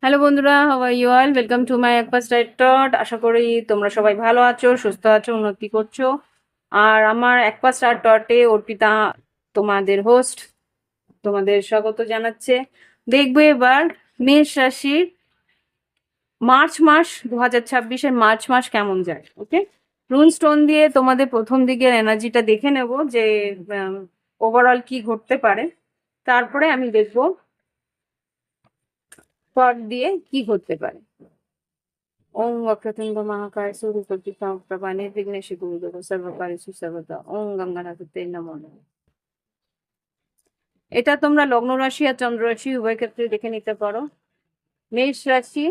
Hello বন্ধুরা, how are you all? Welcome to my একপাস diet টট। আশা করি তোমরা সবাই ভালো আছো, সুস্থ আছো, উন্নতি করছো। আর আমার একপাস ডায়েট টটে অর্পিতা তোমাদের হোস্ট, তোমাদের স্বাগত জানাচ্ছে। দেখবে এবার মেষ রাশির মার্চ মাস 2026-এর মার্চ মাস কেমন যায়। ওকে, রুন স্টোন দিয়ে তোমাদের প্রথম দিকের এনার্জিটা দেখে নেব যে ওভারঅল কি ঘটতে পারে। তারপরে আমি দেখবো পর দিয়ে কি ঘটতে পারে। ওম वक्रतुंड महाकाय सूर्यकोटि प्रभा निर्विघ्नेषु गुरुदेव सर्वकार्येषु सर्वदा ওম গঙ্গানাথতে নমঃ। এটা তোমরা লগ্ন রাশি আর চন্দ্র রাশি উভয় ক্ষেত্রে দেখে নিতে পারো। মেষ রাশি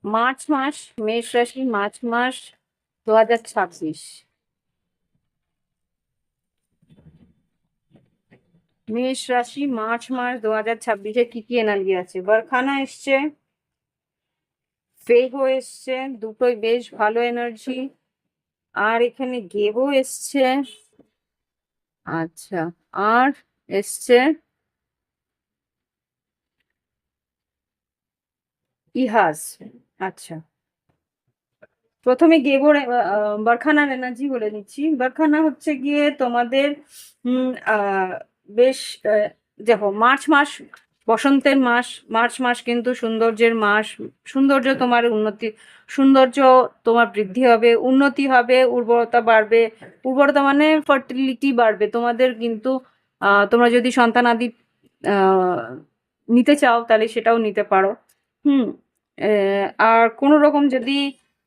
মার্চ মাস, মেষ রাশি মার্চ মাস 2026। মেষ রাশি মার্চ মাস 2026-এ কি কি এনার্জি আছে? বারখানা এসছে, ফেগও এসছে, দুটোই বেশ ভালো এনার্জি। আর এখানে গেবও এসছে। আচ্ছা, আর এসছে ইহাস। আচ্ছা, প্রথমে গেবোর বারখানার এনার্জি বলে দিচ্ছি। বারখানা হচ্ছে গিয়ে তোমাদের বেশ দেখো, মার্চ মাস বসন্তের মাস। মার্চ মাস কিন্তু সৌন্দর্যের মাস। সৌন্দর্য তোমার উন্নতি, সৌন্দর্য তোমার বৃদ্ধি হবে, উন্নতি হবে, উর্বরতা বাড়বে। উর্বরতা মানে ফার্টিলিটি বাড়বে তোমাদের। কিন্তু তোমরা যদি সন্তানাদি আহ, নিতে চাও তাহলে সেটাও নিতে পারো। হুম। আর কোনো রকম যদি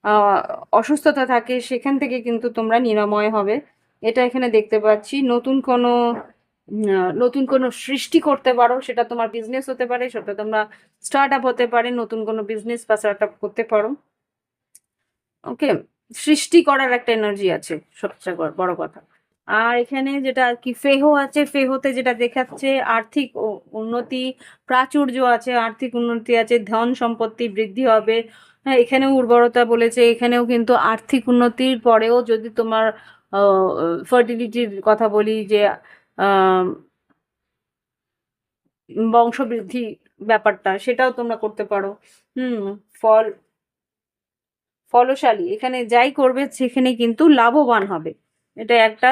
আহ, অসুস্থতা থাকে সেখান থেকে কিন্তু তোমরা নিরাময় হবে, এটা এখানে দেখতে পাচ্ছি। নতুন কোনো সৃষ্টি করতে পারো, সেটা তোমার বিজনেস হতে পারে, সেটা তোমরা স্টার্ট আপ হতে পারে, নতুন কোনো বিজনেস বা স্টার্ট আপ করতে পারো। ওকে, সৃষ্টি করার একটা এনার্জি আছে, সবচেয়ে বড় কথা। আর এখানে যেটা আর কি ফেহ আছে, ফেহতে যেটা দেখাচ্ছে আর্থিক উন্নতি, প্রাচুর্য আছে, আর্থিক উন্নতি আছে, ধন সম্পত্তি বৃদ্ধি হবে। হ্যাঁ, এখানেও উর্বরতা বলেছে। এখানেও কিন্তু আর্থিক উন্নতির পরেও যদি তোমার ফার্টিলিটির কথা বলি, যে আহ, বংশবৃদ্ধি ব্যাপারটা, সেটাও তোমরা করতে পারো। হুম। ফল ফলশালী, এখানে যাই করবে সেখানে কিন্তু লাভবান হবে, এটা একটা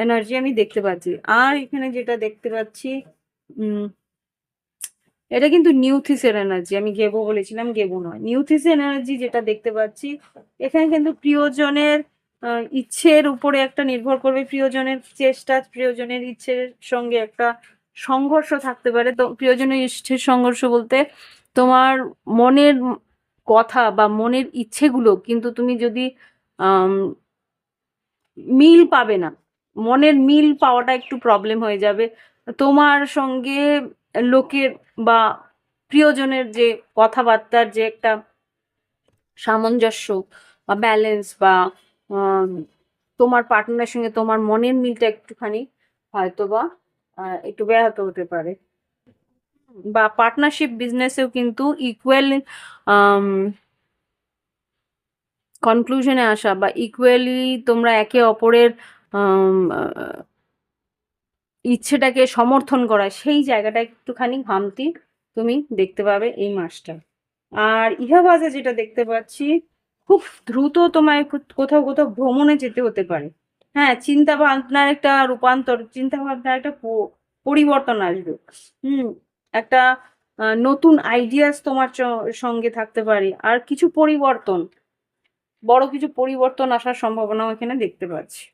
এনার্জি আমি দেখতে পাচ্ছি। আর এখানে যেটা দেখতে পাচ্ছি, উম এটা কিন্তু নিউথিসের এনার্জি। আমি গেবো বলেছিলাম, গেবো নয়, নিউথিসের এনার্জি যেটা দেখতে পাচ্ছি। এখানে কিন্তু প্রিয়জনের ইচ্ছের উপরে একটা নির্ভর করবে, প্রিয়জনের চেষ্টা, প্রিয়জনের ইচ্ছের সঙ্গে একটা সংঘর্ষ থাকতে পারে। তো প্রিয়জনের ইচ্ছের সংঘর্ষ বলতে তোমার মনের কথা বা মনের ইচ্ছেগুলো কিন্তু তুমি যদি আম, মিল পাবে না, মনের মিল পাওয়াটা একটু প্রবলেম হয়ে যাবে তোমার সঙ্গে। লোকের বা প্রিয়জনের যে কথাবার্তার যে একটা সামঞ্জস্য বা ব্যালেন্স বা আম, তোমার পার্টনারের সঙ্গে তোমার মনের মিলটা একটুখানি হয়তোবা একটু ব্যাহত হতে পারে। বা পার্টনারশিপ বিজনেসেও কিন্তু ইকুয়াল কনক্লুশনে আসা বা ইকুয়ালি তোমরা একে অপরের আম, আহ, ইচ্ছেটাকে সমর্থন করা, সেই জায়গাটা একটুখানি ভামতি তুমি দেখতে পাবে এই মাসটা। আর ইহাবাজে যেটা দেখতে পাচ্ছি, খুব দ্রুত তোমায় কোথাও কোথাও ভ্রমণে যেতে হতে পারে। হ্যাঁ, চিন্তা ভাবনার একটা রূপান্তর, চিন্তা ভাবনার একটা পরিবর্তন আসবে। হুম। একটা নতুন আইডিয়াস তোমার সঙ্গে থাকতে পারে। আর কিছু পরিবর্তন, বড় কিছু পরিবর্তন আসার সম্ভাবনাও এখানে দেখতে পাচ্ছি।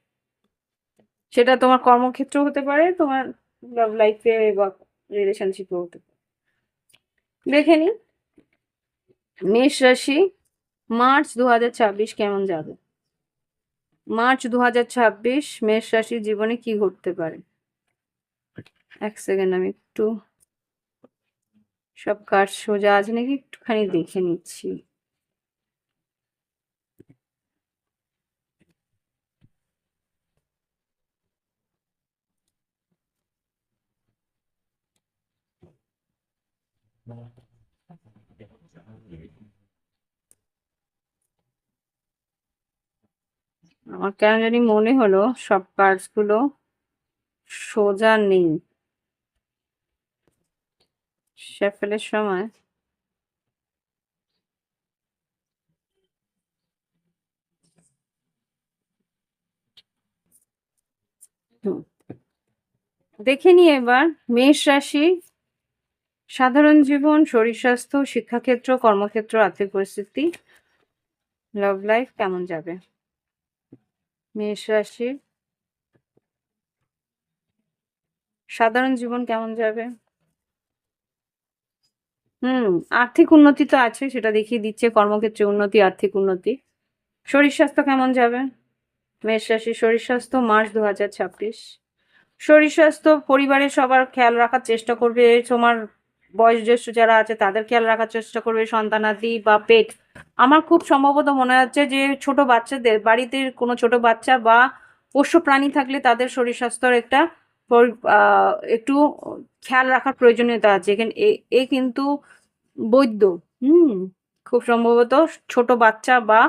সেটা তোমার কর্মক্ষেত্র হতে পারে, তোমার লাভ লাইফে বা রিলেশনশিপে হতে পারে। দেখে নি মেষ রাশি মার্চ 2026 কেমন যাবে। মার্চ 2026 মেষ রাশির জীবনে কি ঘটতে পারে। এক সেকেন্ড, আমি একটু সব কাজ সোজা আছে নাকি একটুখানি দেখে নিচ্ছি। আমার কেন জানি মনে হলো সব কাজগুলো সোজা নেই। শেফেলের সময় হুম, দেখে নি এবার মেষ রাশি, সাধারণ জীবন, শরীর স্বাস্থ্য, শিক্ষাক্ষেত্র, কর্মক্ষেত্র, আর্থিক পরিস্থিতি, লাভ লাইফ কেমন যাবে। মেষ রাশি, সাধারণ জীবন কেমন যাবে। হুম, আর্থিক উন্নতি তো আছে, সেটা দেখিয়ে দিচ্ছে, কর্মক্ষেত্রে উন্নতি, আর্থিক উন্নতি। শরীর স্বাস্থ্য কেমন যাবে। মেষ রাশি, শরীর স্বাস্থ্য মার্চ 2026। শরীর স্বাস্থ্য পরিবারের সবার খেয়াল রাখার চেষ্টা করবে, তোমার বয়োজ্যেষ্ঠ যারা আছে তাদের খেয়াল রাখার চেষ্টা করবে, সন্তানাদি বা পেট। আমার খুব সম্ভবত মনে হচ্ছে যে ছোট বাচ্চাদের বাড়িতে কোনো ছোট বাচ্চা বা পোষ্য প্রাণী থাকলে তাদের শরীর স্বাস্থ্যের একটা একটু খেয়াল রাখার প্রয়োজনীয়তা আছে এখানে। এ কিন্তু বৈদ্য, হুম, খুব সম্ভবত ছোট বাচ্চা বা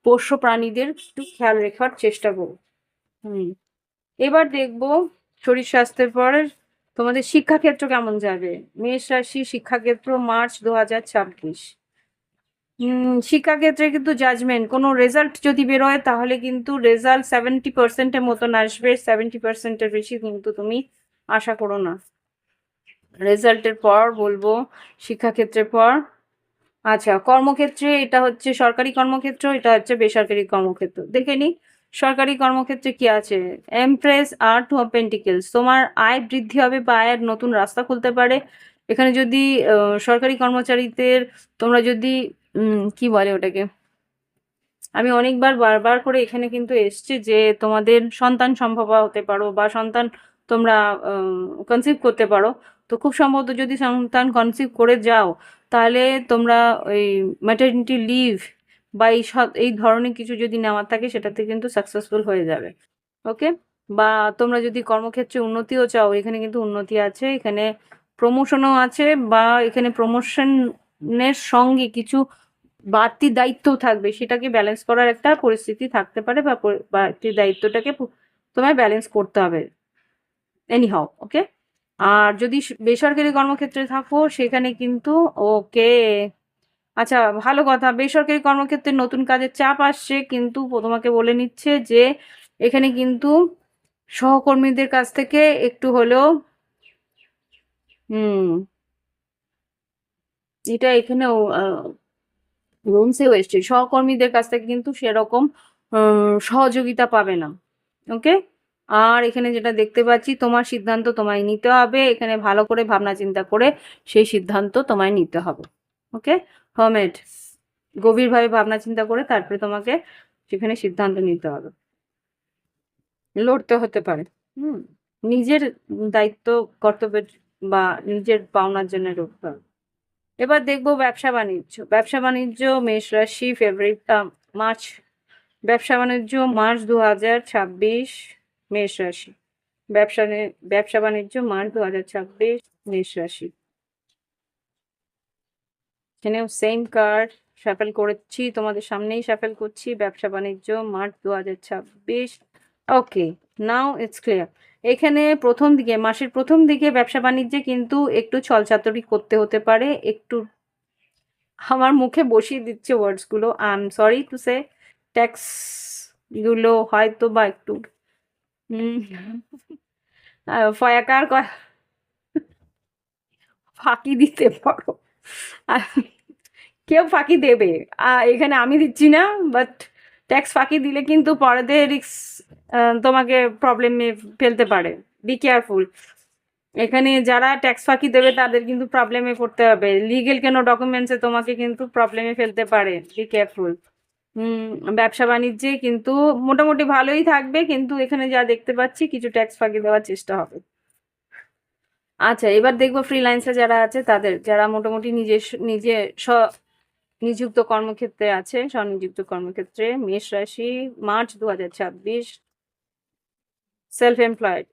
পোষ্য প্রাণীদের একটু খেয়াল রাখার চেষ্টা করো। হুম, এবার দেখবো শরীর স্বাস্থ্যের পর তোমাদের শিক্ষাক্ষেত্র কেমন যাবে। মেষ রাশি, শিক্ষাক্ষেত্র মার্চ 2026। শিক্ষাক্ষেত্রে কিন্তু জাজমেন্ট, কোনো রেজাল্ট যদি বেরোয় তাহলে কিন্তু রেজাল্ট 70%-এর মতন আসবে, 70%-এর বেশি কিন্তু তুমি আশা করো না। রেজাল্টের পর বলবো শিক্ষাক্ষেত্রের পর। আচ্ছা, কর্মক্ষেত্রে এটা হচ্ছে সরকারি কর্মক্ষেত্র, এটা হচ্ছে বেসরকারি কর্মক্ষেত্র। দেখে নি সরকারি কর্মক্ষেত্রে কি আছে। এমপ্রেস আর টু অফ পেন্টিকেলস, তোমার আয় বৃদ্ধি হবে বা আয়ের নতুন রাস্তা খুলতে পারে। এখানে যদি সরকারি কর্মচারীদের তোমরা যদি কি বলে ওটাকে, আমি অনেকবার বারবার করে এখানে কিন্তু এসছে যে তোমাদের সন্তান সম্ভবা হতে পারো বা সন্তান তোমরা কনসিভ করতে পারো। তো খুব সম্ভবত যদি সন্তান কনসিভ করে যাও তাহলে তোমরা ওই ম্যাটারনিটি লিভ বা এই ধরনের কিছু যদি নেওয়ার থাকে সেটাতে কিন্তু সাকসেসফুল হয়ে যাবে। ওকে, বা তোমরা যদি কর্মক্ষেত্রে উন্নতিও চাও, এখানে কিন্তু উন্নতি আছে, এখানে প্রমোশনও আছে, বা এখানে প্রমোশনের সঙ্গে কিছু বাড়তি দায়িত্বও থাকবে, সেটাকে ব্যালেন্স করার একটা পরিস্থিতি থাকতে পারে, বা বাড়তি দায়িত্বটাকে তোমায় ব্যালেন্স করতে হবে এনি হাউ। ওকে, আর যদি বেসরকারি কর্মক্ষেত্রে থাকো সেখানে কিন্তু ওকে, আচ্ছা ভালো কথা, বেসরকারি কর্মক্ষেত্রে নতুন কাজের চাপ আসছে, কিন্তু তোমাকে বলে নিচ্ছে যে এখানে কিন্তু সহকর্মীদের কাছ থেকে একটু হলেও হুম, এটা এখানেও রুমসেও এসছে, সহকর্মীদের কাছ থেকে কিন্তু সেরকম সহযোগিতা পাবে না। ওকে, আর এখানে যেটা দেখতে পাচ্ছি তোমার সিদ্ধান্ত তোমায় নিতে হবে, এখানে ভালো করে ভাবনা চিন্তা করে সেই সিদ্ধান্ত তোমায় নিতে হবে। ওকে, হমেড, গভীরভাবে ভাবনা চিন্তা করে তারপরে তোমাকে সেখানে সিদ্ধান্ত নিতে হবে। লড়তে হতে পারে, হুম, নিজের দায়িত্ব কর্তব্যের বা নিজের পাওনার জন্য লড়তে হবে। এবার দেখবো ব্যবসা বাণিজ্য। ব্যবসা বাণিজ্য মেষ রাশি, ফেব্রুয়ারি মার্চ, ব্যবসা বাণিজ্য মার্চ 2026, মেষ রাশি। ব্যবসা বাণিজ্য মার্চ 2026, মেষ রাশি। এখানেও সেম কার্ড শাফেল করেছি, তোমাদের সামনেই শাফেল করছি। ব্যবসা বাণিজ্য March 2026। Okay, now it's clear. এখানে প্রথম দিকে, মাসের প্রথম দিকে ব্যবসা বাণিজ্যে কিন্তু একটু ছলচাতুরি করতে হতে পারে, একটু আমার মুখে বসিয়ে দিচ্ছে ওয়ার্ডস গুলো, I am sorry to say. Tax গুলো হয়তো বা একটু ফয়াকার ফাঁকি দিতে পারো। আর কেউ ফাঁকি দেবে, এখানে আমি দিচ্ছি না, বাট ট্যাক্স ফাঁকি দিলে কিন্তু পরেতে রিক্স তোমাকে প্রবলেমে ফেলতে পারে। বি কেয়ারফুল, এখানে যারা ট্যাক্স ফাঁকি দেবে তাদের কিন্তু প্রবলেমে পড়তে হবে, লিগেল কেন ডকুমেন্টসে তোমাকে কিন্তু প্রবলেমে ফেলতে পারে, বি কেয়ারফুল। হুম, ব্যবসা বাণিজ্যে কিন্তু মোটামুটি ভালোই থাকবে, কিন্তু এখানে যা দেখতে পাচ্ছি কিছু ট্যাক্স ফাঁকি দেওয়ার চেষ্টা হবে। আচ্ছা, এবার দেখবো ফ্রিল্যান্সার যারা আছে তাদের, যারা মোটামুটি নিজে নিযুক্ত কর্মক্ষেত্রে আছে, স্বনিযুক্ত কর্মক্ষেত্রে, মেষ রাশি মার্চ 2026, সেলফ এমপ্লয়েড।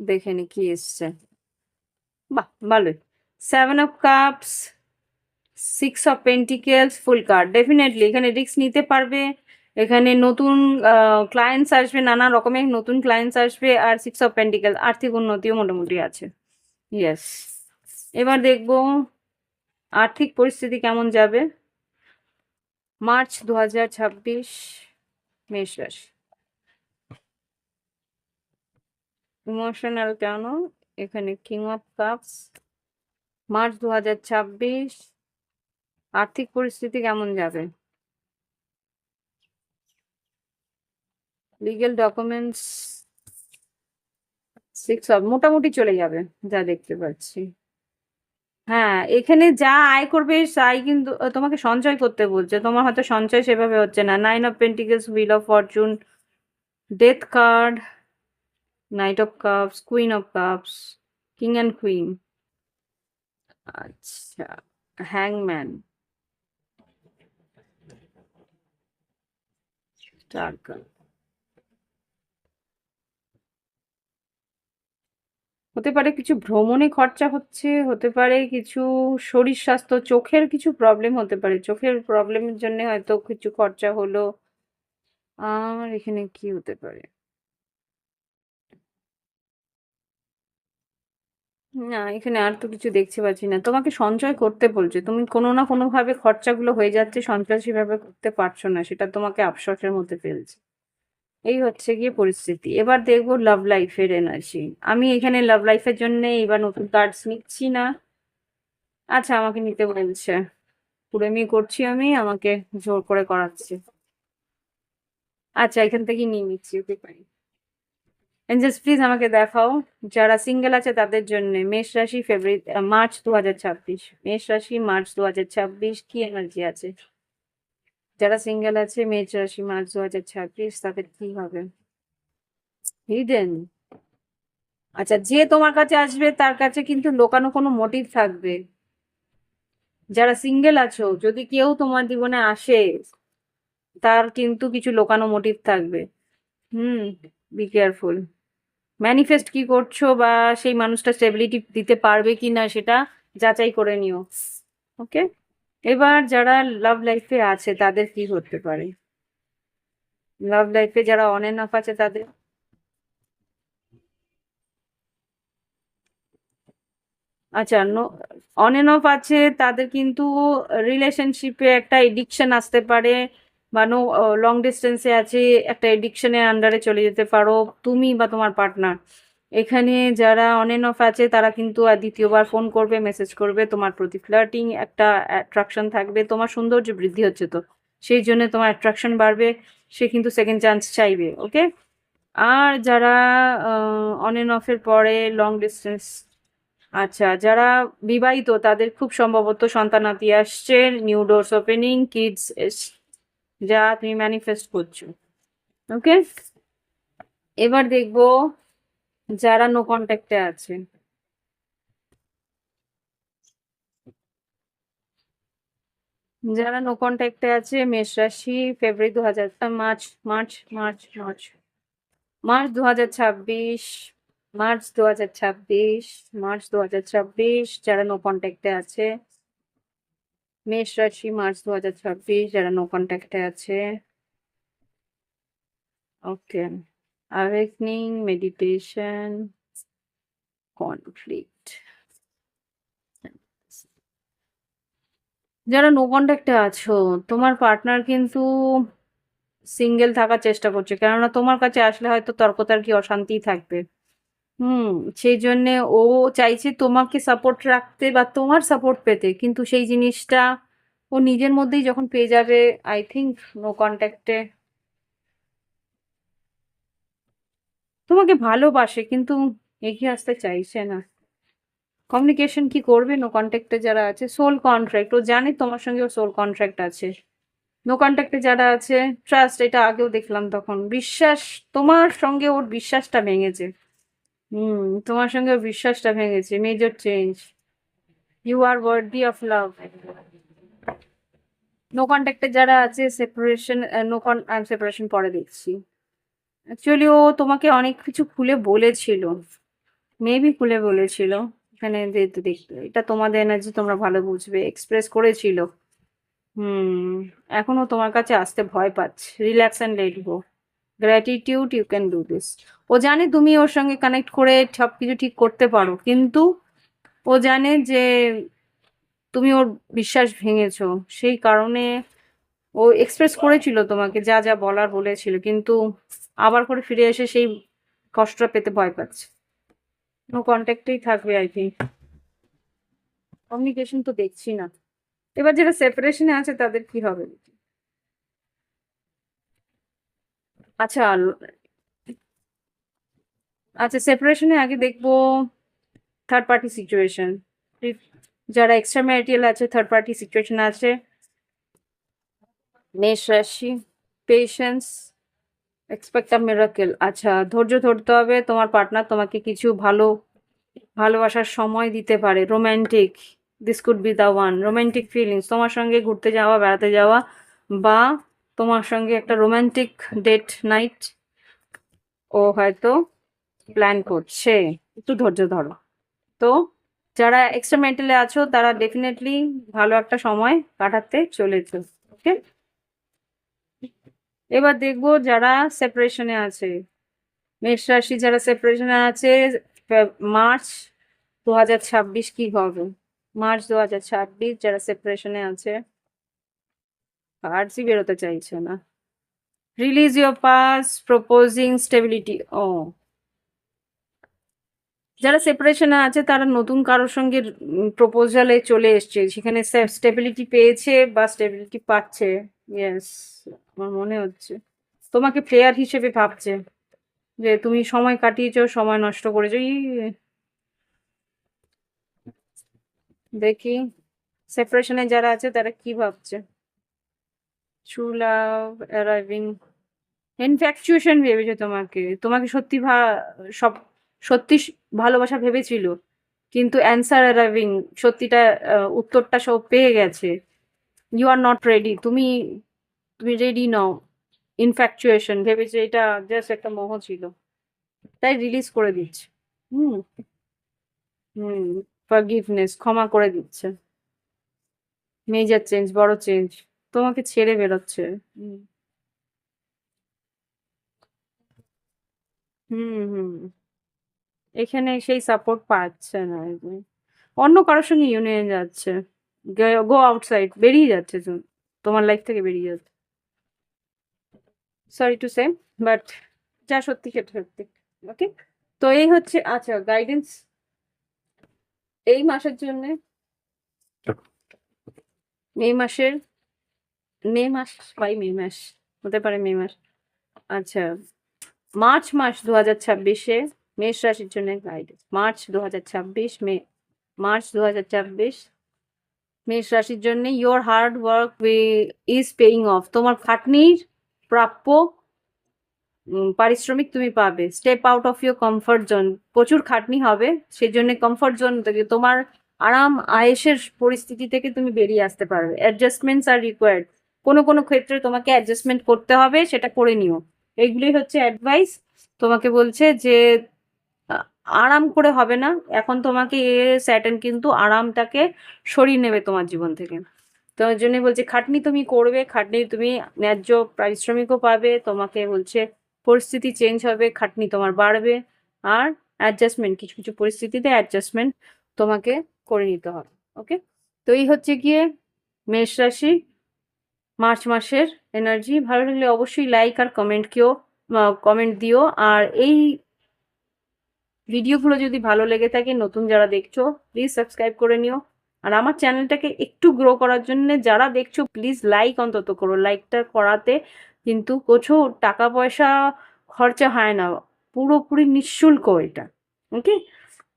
দেখে নি কি এসছে, বাহ ভালোই। 7 of Cups, 6 of Pentacles, fool card. Definitely এখানে রিস্ক নিতে পারবে, এখানে নতুন ক্লায়েন্টস আসবে, নানা রকমের নতুন ক্লায়েন্টস আসবে, আর 6 অফ পেন্টিকেল, আর্থিক উন্নতিও মোটামুটি আছে। ইয়েস। এবার দেখবো আর্থিক পরিস্থিতি কেমন যাবে মার্চ 2026, মেষ রাশি। ইমোশনাল কেন? এখানে কিং অফ কাপস। মার্চ 2026 আর্থিক পরিস্থিতি কেমন যাবে? লিগেল ডকুমেন্টস, 6 অফ, মোটামুটি চলে যাবে যা দেখতে পাচ্ছি। হ্যাঁ, এখানে যা আয় করবে তাই কিন্তু তোমাকে সঞ্চয় করতে বলছে, তোমার হয়তো সঞ্চয় সেভাবে হচ্ছে না। 9 of pentacles, wheel of Fortune, death card, night of cups, queen of cups, king and queen. আচ্ছা, হ্যাংম্যান, টাকা। হতে পারে কিছু ভ্রমণে খরচা হচ্ছে, হতে পারে কিছু শরীর স্বাস্থ্য, চোখের কিছু প্রবলেম হতে পারে, চোখের প্রবলেমের জন্য হয়তো কিছু খরচা হলো। আর এখানে কি হতে পারে? না, এখানে আর তো কিছু দেখতে পাচ্ছি না। তোমাকে সঞ্চয় করতে বলছে, তুমি কোনো না কোনো ভাবে খরচাগুলো হয়ে যাচ্ছে, সঞ্চয় সেভাবে করতে পারছো না, সেটা তোমাকে আফসোসের মধ্যে ফেলছে। এই হচ্ছে গিয়ে পরিস্থিতি। এবার দেখবো লাভ লাইফের এনার্জি। আমি এখানে লাভ লাইফের জন্য এবার নতুন কার্ডস নিচ্ছি না। আচ্ছা, আমাকে নিতে বলছে, কুড়েমি করছি আমি, আমাকে জোর করে করাচ্ছে। আচ্ছা, এখান থেকেই নিয়ে নিচ্ছি, ওকে ফাইন। এঞ্জেলস প্লিজ আমাকে দেখাও যারা সিঙ্গেল আছে তাদের জন্য মেষ রাশি ফেব্রুয়ারি মার্চ 2026। মেষ রাশি মার্চ 2026 কি এনার্জি আছে? যারা সিঙ্গেল আছে মেষ রাশি মার্চ 2026 তাদের কি হবে? হিডেন। আচ্ছা, যে তোমার কাছে আসবে তার কাছে কিন্তু লোকানো কোনো মোটিভ থাকবে। যারা সিঙ্গেল আছো, যদি কেউ তোমার জীবনে আসে, তার কিন্তু কিছু লোকানো মোটিভ থাকবে। হুম, বি কেয়ারফুল। ম্যানিফেস্ট কি করছো বা সেই মানুষটা স্টেবিলিটি দিতে পারবে কিনা সেটা যাচাই করে নিও। ওকে। এবার যারা লাভ লাইফে আছে তাদের কি হতে পারে? লাভ লাইফে যারা অন এন্ড অফ আছে তাদের। আচ্ছা, অন এন্ড অফ আছে তাদের কিন্তু রিলেশনশিপে একটা এডিকশন আসতে পারে, বা লং ডিস্টেন্সে আছে, একটা এডিকশনের আন্ডারে চলে যেতে পারো তুমি বা তোমার পার্টনার। এখানে যারা অন এন্ড অফ আছে তারা কিন্তু আর দ্বিতীয়বার ফোন করবে, মেসেজ করবে, তোমার প্রতি ফ্লার্টিং একটা অ্যাট্রাকশন থাকবে, তোমার সৌন্দর্য বৃদ্ধি হচ্ছে তো সেই জন্য তোমার অ্যাট্রাকশন বাড়বে, সে কিন্তু সেকেন্ড চান্স চাইবে। ওকে। আর যারা অন এন্ড অফের পরে লং ডিস্টেন্স, আচ্ছা, যারা বিবাহিত তাদের খুব সম্ভবত সন্তানাদি আসছে, নিউ ডোরস ওপেনিং, কিডস, যা তুমি ম্যানিফেস্ট করছো। ওকে। এবার দেখবো যারা নো কন্ট্যাক্টে আছে। যারা নো কন্ট্যাক্টে আছে মেষ রাশি ফেব্রুয়ারি 2000 March, March, March, March, March 2026, March 2026, March 2026 যারা নো কন্ট্যাক্টে আছে মেষ রাশি মার্চ 2026 যারা নো কন্ট্যাক্টে আছে। ওকে। Awakening, meditation, conflict. যারা নো কন্ট্যাক্টে আছো, তোমার পার্টনার কিন্তু সিঙ্গেল থাকার চেষ্টা করছে, কেননা তোমার কাছে আসলে হয়তো তর্কতর্কি অশান্তি থাকবে। হুম, সেই জন্যে ও চাইছে তোমাকে সাপোর্ট রাখতে বা তোমার সাপোর্ট পেতে, কিন্তু সেই জিনিসটা ও নিজের মধ্যেই যখন পেয়ে যাবে, আই থিঙ্ক নো কন্ট্যাক্টে তোমাকে ভালোবাসে কিন্তু এগিয়ে আসতে চাইছে না। কমিউনিকেশন কি করবে নো কন্ট্যাক্টে যারা আছে? সোল কন্ট্রাক্ট, ও জানে তোমার সঙ্গে ওর সোল কন্ট্রাক্ট আছে। নো কন্ট্যাক্টে যারা আছে ট্রাস্ট, এটা আগেও দেখলাম, তখন বিশ্বাস, তোমার সঙ্গে ওর বিশ্বাসটা ভেঙেছে। হুম, তোমার সঙ্গে ওর বিশ্বাসটা ভেঙেছে, major change. You are worthy of love. No কন্ট্যাক্টে যারা আছে সেপারেশন, সেপারেশন পরে দেখছি। অ্যাকচুয়ালি ও তোমাকে অনেক কিছু খুলে বলেছিল, মেবি খুলে বলেছিল। এখানে যেহেতু দেখতে এটা তোমাদের এনার্জি, তোমরা ভালো বুঝবে, এক্সপ্রেস করেছিল। হুম, এখনো তোমার কাছে আসতে ভয় পাচ্ছে। Relax and let go. Gratitude, you can do this. ও জানে তুমি ওর সঙ্গে কানেক্ট করে সবকিছু ঠিক করতে পারো, কিন্তু ও জানে যে তুমি ওর বিশ্বাস ভেঙেছো। সেই কারণে ও এক্সপ্রেস করেছিল তোমাকে, যা যা বলার বলেছিল, কিন্তু আবার করে ফিরে এসে সেই কষ্টটা পেতে ভয় পাচ্ছে। নো কন্ট্যাক্টেই থাকবে আই থিঙ্ক। কমিউনিকেশন তো দেখছি না। এবার যারা সেপারেশনে আছে তাদের কি হবে? আচ্ছা, আচ্ছা, সেপারেশনে আগে দেখবো থার্ড পার্টি সিচুয়েশন। যারা এক্সট্রা ম্যারিটাল আছে, থার্ড পার্টি সিচুয়েশন আছে, মেষ রাশি, পেশেন্স, এক্সপেক্ট আ মিরাকেল। আচ্ছা, ধৈর্য ধরতে হবে। তোমার পার্টনার তোমাকে কিছু ভালোবাসার সময় দিতে পারে। Romantic, this could be the one. Romantic feelings, তোমার সঙ্গে ঘুরতে যাওয়া, বেড়াতে যাওয়া, বা তোমার সঙ্গে একটা রোমান্টিক ডেট নাইট ও হয়তো প্ল্যান করছে। একটু ধৈর্য ধরো। তো যারা এক্সট্রা মেন্টালে আছো তারা ডেফিনেটলি ভালো একটা সময় কাটাতে চলেছে। ওকে, এবার দেখবো যারা সেপারেশনে আছে। মেষ রাশি যারা সেপারেশনে আছে, মার্চ 2026 কি হবে? মার্চ 2026 যারা সেপারেশনে আছে, কার্ডসই বেরোতে চাইছে না। Release your past, proposing stability. ও, যারা সেপারেশনে আছে তারা নতুন কারোর সঙ্গে প্রপোজালে চলে এসছে, সেখানে স্টেবিলিটি পেয়েছে বা স্টেবিলিটি পাচ্ছে। ইয়েস, আমার মনে হচ্ছে তোমাকে প্লেয়ার হিসেবে ভাবছে, যে তুমি সময় কাটিয়েছো, সময় নষ্ট করেছো। দেখি সেপারেশনে যারা আছে তারা কি ভাবছে। ট্রু লাভ অ্যারাইভিং, ইনফ্যাকচুয়েশন ভেবেছে তোমাকে, তোমাকে সত্যি সব সত্যি ভালোবাসা ভেবেছিল, কিন্তু অ্যান্সার অ্যারাইভিং, সত্যিটা উত্তরটা সব পেয়ে গেছে। ইউ আর নট রেডি, তুমি তুমি রেডি নও। ইনফ্যাকচুয়েশন ভেবেছে এটা জাস্ট একটা মোহ ছিল, তাই রিলিজ করে দিচ্ছে। হুম, হুম, ফরগিভনেস, ক্ষমা করে দিচ্ছে। মেজর চেঞ্জ, বড় চেঞ্জ, তোমাকে ছেড়ে বেরোচ্ছে। হুম, হুম, হুম, এখানে সেই সাপোর্ট পাচ্ছে না এই যে। অন্য কারোর সঙ্গে ইউনিয়ন যাচ্ছে, গো আউটসাইড, বেরিয়ে যাচ্ছে তোমার লাইফ থেকে বেরিয়ে যাচ্ছে। সরি টু সে, বাট যা সত্যি সেটা সত্যি। ওকে, তো এই হচ্ছে আচ্ছা গাইডেন্স এই মাসের জন্য। মে মাসের, মে মাস, বাই মে মাস, হতে পারে মে মাস। আচ্ছা, মার্চ মাস 2026-এ মেষ রাশির জন্য গাইডেন্স। মার্চ 2026, মার্চ 2026 মেষ রাশির জন্য। Your hard work is paying of, তোমার খাটনির প্রাপ্য পারিশ্রমিক তুমি পাবে। Step out of your comfort zone, প্রচুর খাটনি হবে, সেই জন্য কমফর্ট জোন থেকে, তোমার আরাম আয়েসের পরিস্থিতি থেকে তুমি বেরিয়ে আসতে পারবে। অ্যাডজাস্টমেন্টস আর রিকোয়ার্ড, কোনো কোনো ক্ষেত্রে তোমাকে অ্যাডজাস্টমেন্ট করতে হবে, সেটা করে নিও। এইগুলি হচ্ছে অ্যাডভাইস। তোমাকে বলছে যে আ- আরাম করে হবে না এখন, তোমাকে স্যাটার্ন কিন্তু আরামটাকে সরিয়ে নেবে তোমার জীবন থেকে। তো ওই জন্য বলছে খাটনি তুমি করবে, খাটনি তুমি ন্যায্য পারিশ্রমিকও পাবে। তোমাকে বলছে পরিস্থিতি চেঞ্জ হবে, খাটনি তোমার বাড়বে, আর অ্যাডজাস্টমেন্ট, কিছু কিছু পরিস্থিতিতে অ্যাডজাস্টমেন্ট তোমাকে করে নিতে হবে। ওকে, তো এই হচ্ছে গিয়ে মেষ রাশি মার্চ মাসের এনার্জি। ভালো লাগলে অবশ্যই লাইক আর কমেন্ট দিও। আর এই ভিডিওগুলো যদি ভালো লেগে থাকে, নতুন যারা দেখছো প্লিজ সাবস্ক্রাইব করে নিও। আর আমার চ্যানেলটাকে একটু গ্রো করার জন্য যারা দেখছো প্লিজ লাইক অন্তত করো। লাইকটা করাতে কিন্তু প্রচুর টাকা পয়সা খরচা হয় না, পুরোপুরি নিঃশুল্ক এটা। ওকে,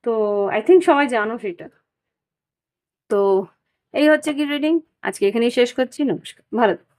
তো আই থিঙ্ক সবাই জানো সেটা। তো এই হচ্ছে কি রিডিং, আজকে এখানেই শেষ করছি। নমস্কার, ভালো থেকো।